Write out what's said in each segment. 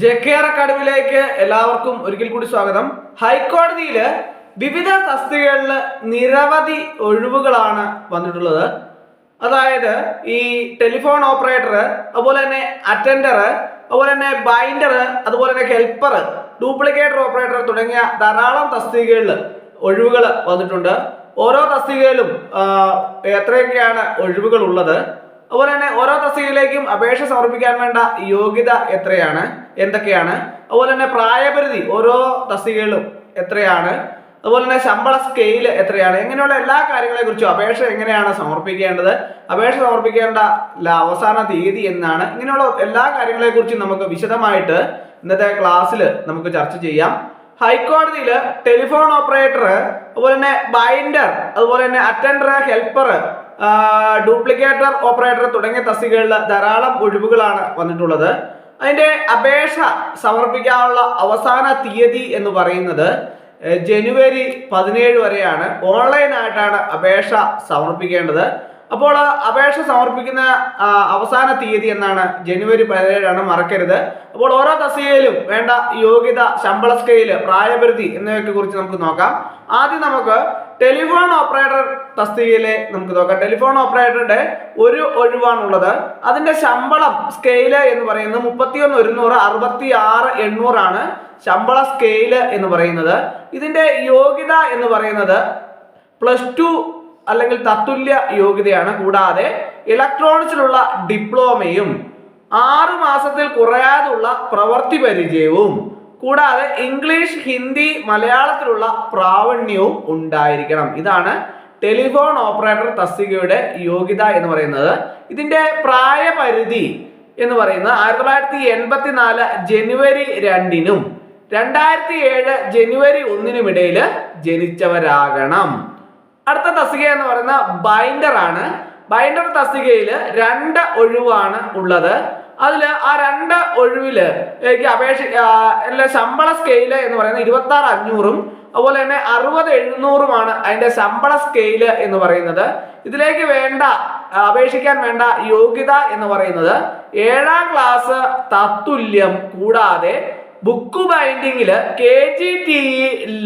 JKR അക്കാഡമിയിലേക്ക് എല്ലാവർക്കും ഒരിക്കൽ കൂടി സ്വാഗതം. ഹൈക്കോടതിയിൽ വിവിധ തസ്തികകളിൽ നിരവധി ഒഴിവുകളാണ് വന്നിട്ടുള്ളത്. അതായത് ഈ ടെലിഫോൺ ഓപ്പറേറ്റർ, അതുപോലെ തന്നെ അറ്റൻഡർ, അതുപോലെ തന്നെ ബൈൻഡർ, അതുപോലെ തന്നെ ഹെൽപ്പർ, ഡ്യൂപ്ലിക്കേറ്റർ ഓപ്പറേറ്റർ തുടങ്ങിയ ധാരാളം തസ്തികകളിൽ ഒഴിവുകൾ വന്നിട്ടുണ്ട്. ഓരോ തസ്തികയിലും എത്രയൊക്കെയാണ് ഒഴിവുകൾ ഉള്ളത്, അതുപോലെ തന്നെ ഓരോ തസ്തികയിലേക്കും അപേക്ഷ സമർപ്പിക്കാൻ വേണ്ട യോഗ്യത എന്തൊക്കെയാണ്, അതുപോലെ തന്നെ പ്രായപരിധി ഓരോ തസ്തികകളിലും എത്രയാണ്, അതുപോലെ തന്നെ ശമ്പള സ്കെയിൽ എത്രയാണ്, ഇങ്ങനെയുള്ള എല്ലാ കാര്യങ്ങളെ കുറിച്ചും അപേക്ഷ എങ്ങനെയാണ് സമർപ്പിക്കേണ്ടത്, അപേക്ഷ സമർപ്പിക്കേണ്ട അവസാന തീയതി എന്നാണ്, ഇങ്ങനെയുള്ള എല്ലാ കാര്യങ്ങളെ കുറിച്ചും നമുക്ക് വിശദമായിട്ട് ഇന്നത്തെ ക്ലാസ്സിൽ നമുക്ക് ചർച്ച ചെയ്യാം. ഹൈക്കോടതിയിൽ ടെലിഫോൺ ഓപ്പറേറ്റർ, അതുപോലെ തന്നെ ബൈൻഡർ, അതുപോലെ തന്നെ അറ്റൻഡർ, ഹെൽപ്പർ, ഡ്യൂപ്ലിക്കേറ്റർ ഓപ്പറേറ്റർ തുടങ്ങിയ തസ്തികകളിൽ ധാരാളം ഒഴിവുകളാണ് വന്നിട്ടുള്ളത്. അതിന്റെ അപേക്ഷ സമർപ്പിക്കാനുള്ള അവസാന തീയതി എന്ന് പറയുന്നത് ജനുവരി 17 വരെയാണ്. ഓൺലൈനായിട്ടാണ് അപേക്ഷ സമർപ്പിക്കേണ്ടത്. അപ്പോൾ അപേക്ഷ സമർപ്പിക്കുന്ന അവസാന തീയതി എന്നാണ് ജനുവരി 17 മറക്കരുത്. അപ്പോൾ ഓരോ തസ്തികയിലും വേണ്ട യോഗ്യത, ശമ്പള സ്കെയില്, പ്രായപരിധി എന്നിവയൊക്കെ കുറിച്ച് നമുക്ക് നോക്കാം. ആദ്യം നമുക്ക് ടെലിഫോൺ ഓപ്പറേറ്റർ തസ്തികയിലെ നമുക്ക് നോക്കാം. ടെലിഫോൺ ഓപ്പറേറ്ററുടെ ഒരു ഒഴിവാണുള്ളത്. അതിന്റെ ശമ്പളം സ്കെയില് എന്ന് പറയുന്നത് 31,100, 66,800 ആണ് ശമ്പള സ്കെയില് എന്ന് പറയുന്നത്. ഇതിന്റെ യോഗ്യത എന്ന് പറയുന്നത് +2 അല്ലെങ്കിൽ തത്തുല്യ യോഗ്യതയാണ്. കൂടാതെ ഇലക്ട്രോണിക്സിലുള്ള ഡിപ്ലോമയും 6 മാസത്തിൽ കുറയാതുള്ള പ്രവൃത്തി പരിചയവും, കൂടാതെ ഇംഗ്ലീഷ്, ഹിന്ദി, മലയാളത്തിലുള്ള പ്രാവീണ്യവും ഉണ്ടായിരിക്കണം. ഇതാണ് ടെലിഫോൺ ഓപ്പറേറ്റർ തസ്തികയുടെ യോഗ്യത എന്ന് പറയുന്നത്. ഇതിന്റെ പ്രായപരിധി എന്ന് പറയുന്നത് 1984 ജനുവരി 2 2007 ജനുവരി 1 ഇടയിൽ ജനിച്ചവരാകണം. അടുത്ത തസ്തിക എന്ന് പറയുന്നത് ബൈൻഡർ ആണ്. ബൈൻഡർ തസ്തികയിൽ 2 ഒഴിവാണ് ഉള്ളത്. അതിൽ ആ 2 ഒഴിവില് അപേക്ഷ ശമ്പള സ്കെയില് എന്ന് പറയുന്നത് 26,500, അതുപോലെ തന്നെ 60,700 അതിന്റെ ശമ്പള സ്കെയില് എന്ന് പറയുന്നത്. ഇതിലേക്ക് അപേക്ഷിക്കാൻ വേണ്ട യോഗ്യത എന്ന് പറയുന്നത് 7ാം ക്ലാസ് തത്തുല്യം, കൂടാതെ ബുക്ക് ബൈൻഡിങ്ങില് KGTE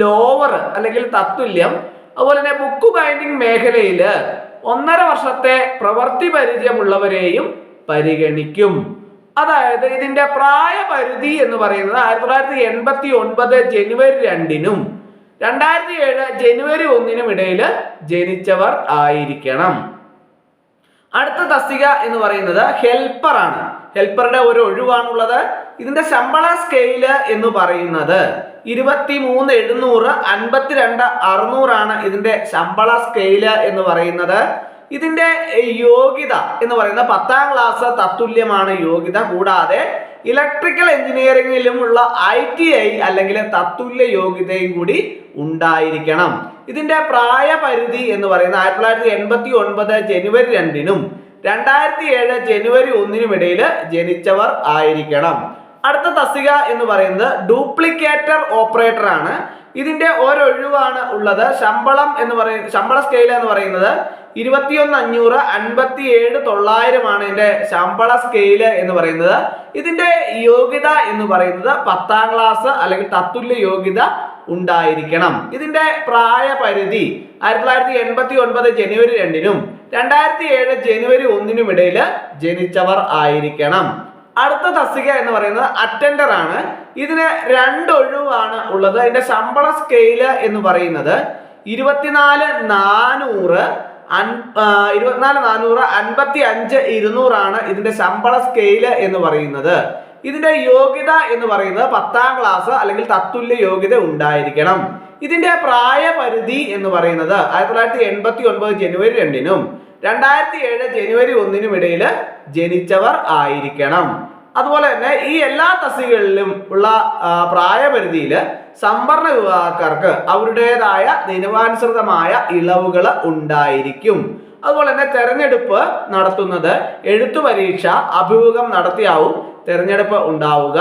ലോവർ അല്ലെങ്കിൽ തത്തുല്യം, അതുപോലെ തന്നെ ബുക്ക് ബൈൻഡിങ് മേഖലയിൽ 1.5 വർഷത്തെ പ്രവൃത്തി പരിചയമുള്ളവരെയും പരിഗണിക്കും. അതായത് ഇതിന്റെ പ്രായപരിധി എന്ന് പറയുന്നത് 1989 ജനുവരി 2 2007 ജനുവരി 1 ഇടയിൽ ജനിച്ചവർ ആയിരിക്കണം. അടുത്ത തസ്തിക എന്ന് പറയുന്നത് ഹെൽപ്പർ ആണ്. ഹെൽപ്പറുടെ ഒരു ഒഴിവാണുള്ളത്. ഇതിന്റെ ശമ്പള സ്കെയില് എന്ന് പറയുന്നത് 23,700, 52,600 ആണ് ഇതിന്റെ ശമ്പള സ്കെയില് എന്ന് പറയുന്നത്. ഇതിന്റെ യോഗ്യത എന്ന് പറയുന്നത് 10ാം ക്ലാസ് തത്തുല്യമാണ് യോഗ്യത. കൂടാതെ ഇലക്ട്രിക്കൽ എഞ്ചിനീയറിംഗിലുമുള്ള ITI അല്ലെങ്കിൽ തത്തുല്യ യോഗ്യതയും കൂടി ഉണ്ടായിരിക്കണം. ഇതിന്റെ പ്രായപരിധി എന്ന് പറയുന്നത് 1989 ജനുവരി 2 2007 ജനുവരി 1 ഇടയിൽ ജനിച്ചവർ ആയിരിക്കണം. അടുത്ത തസ്തിക എന്ന് പറയുന്നത് ഡ്യൂപ്ലിക്കേറ്റർ ഓപ്പറേറ്റർ ആണ്. ഇതിന്റെ ഒരൊഴിവാണ് ഉള്ളത്. ശമ്പള സ്കെയിൽ എന്ന് പറയുന്നത് 21,500, 57,900 ആണ് ഇതിന്റെ ശമ്പള സ്കെയില് എന്ന് പറയുന്നത്. ഇതിന്റെ യോഗ്യത എന്ന് പറയുന്നത് 10ാം ക്ലാസ് അല്ലെങ്കിൽ തത്തുല്യ യോഗ്യത ഉണ്ടായിരിക്കണം. ഇതിന്റെ പ്രായപരിധി 1989 ജനുവരി 2 2007 ജനുവരി 1 ഇടയിൽ ജനിച്ചവർ ആയിരിക്കണം. അടുത്ത തസ്തിക എന്ന് പറയുന്നത് അറ്റൻഡർ ആണ്. ഇതിന് 2 ഒഴിവാണ് ഉള്ളത്. അതിന്റെ ശമ്പള സ്കെയില് എന്ന് പറയുന്നത് 24,400, 55,200 ആണ് ഇതിന്റെ ശമ്പള സ്കെയില് എന്ന് പറയുന്നത്. ഇതിന്റെ യോഗ്യത എന്ന് പറയുന്നത് 10ാം ക്ലാസ് അല്ലെങ്കിൽ തത്തുല്യ യോഗ്യത ഉണ്ടായിരിക്കണം. ഇതിന്റെ പ്രായപരിധി എന്ന് പറയുന്നത് 1989 ജനുവരി 2 2007 ജനുവരി 1 ഇടയിൽ ജനിച്ചവർ ആയിരിക്കണം. അതുപോലെ തന്നെ ഈ എല്ലാ തസ്തികകളിലും ഉള്ള പ്രായപരിധിയിൽ സംവരണ വിഭാഗക്കാർക്ക് അവരുടേതായ നിയമാനുസൃതമായ ഇളവുകൾ ഉണ്ടായിരിക്കും. അതുപോലെ തന്നെ തെരഞ്ഞെടുപ്പ് നടത്തുന്നത് എഴുത്തു പരീക്ഷ, അഭിമുഖം നടത്തിയാവും തെരഞ്ഞെടുപ്പ് ഉണ്ടാവുക.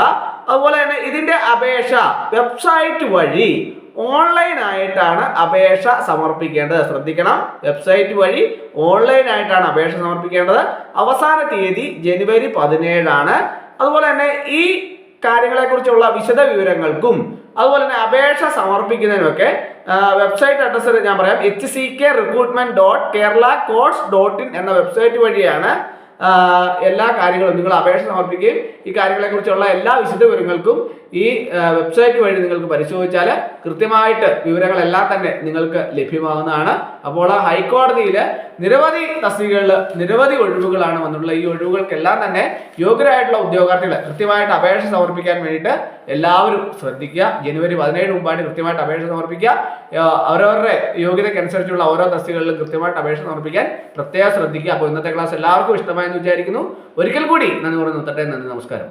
അതുപോലെ തന്നെ ഇതിന്റെ അപേക്ഷ വെബ്സൈറ്റ് വഴി ഓൺലൈൻ ആയിട്ടാണ് അപേക്ഷ സമർപ്പിക്കേണ്ടത്. ശ്രദ്ധിക്കണം, വെബ്സൈറ്റ് വഴി ഓൺലൈൻ ആയിട്ടാണ് അപേക്ഷ സമർപ്പിക്കേണ്ടത്. അവസാന തീയതി ജനുവരി 17 ആണ്. അതുപോലെ തന്നെ ഈ കാര്യങ്ങളെക്കുറിച്ചുള്ള വിശദ വിവരങ്ങൾക്കും അതുപോലെ തന്നെ അപേക്ഷ സമർപ്പിക്കുന്നതിനൊക്കെ വെബ്സൈറ്റ് അഡ്രസ്സ് ഞാൻ പറയാം. hckrecruitment.keralacourts.in എന്ന വെബ്സൈറ്റ് വഴിയാണ് എല്ലാ കാര്യങ്ങളും നിങ്ങൾ അപേക്ഷ സമർപ്പിക്കുകയും ഈ കാര്യങ്ങളെക്കുറിച്ചുള്ള എല്ലാ വിശദ വിവരങ്ങൾക്കും ഈ വെബ്സൈറ്റ് വഴി നിങ്ങൾക്ക് പരിശോധിച്ചാൽ കൃത്യമായിട്ട് വിവരങ്ങളെല്ലാം തന്നെ നിങ്ങൾക്ക് ലഭ്യമാകുന്നതാണ്. അപ്പോൾ ഹൈക്കോടതിയിൽ നിരവധി തസ്തികകളിൽ നിരവധി ഒഴിവുകളാണ് വന്നിട്ടുള്ളത്. ഈ ഒഴിവുകൾക്കെല്ലാം തന്നെ യോഗ്യരായിട്ടുള്ള ഉദ്യോഗാർത്ഥികൾ കൃത്യമായിട്ട് അപേക്ഷ സമർപ്പിക്കാൻ വേണ്ടിയിട്ട് എല്ലാവരും ശ്രദ്ധിക്കുക. ജനുവരി 17 മുമ്പായിട്ട് കൃത്യമായിട്ട് അപേക്ഷ സമർപ്പിക്കുക. അവരവരുടെ യോഗ്യതയ്ക്കനുസരിച്ചുള്ള ഓരോ തസ്തികകളിലും കൃത്യമായിട്ട് അപേക്ഷ സമർപ്പിക്കാൻ പ്രത്യേകം ശ്രദ്ധിക്കുക. അപ്പോൾ ഇന്നത്തെ ക്ലാസ് എല്ലാവർക്കും ഇഷ്ടമായെന്ന് വിചാരിക്കുന്നു. ഒരിക്കൽ കൂടി നന്ദി പറഞ്ഞു നിർത്തട്ടെ. നന്ദി, നമസ്കാരം.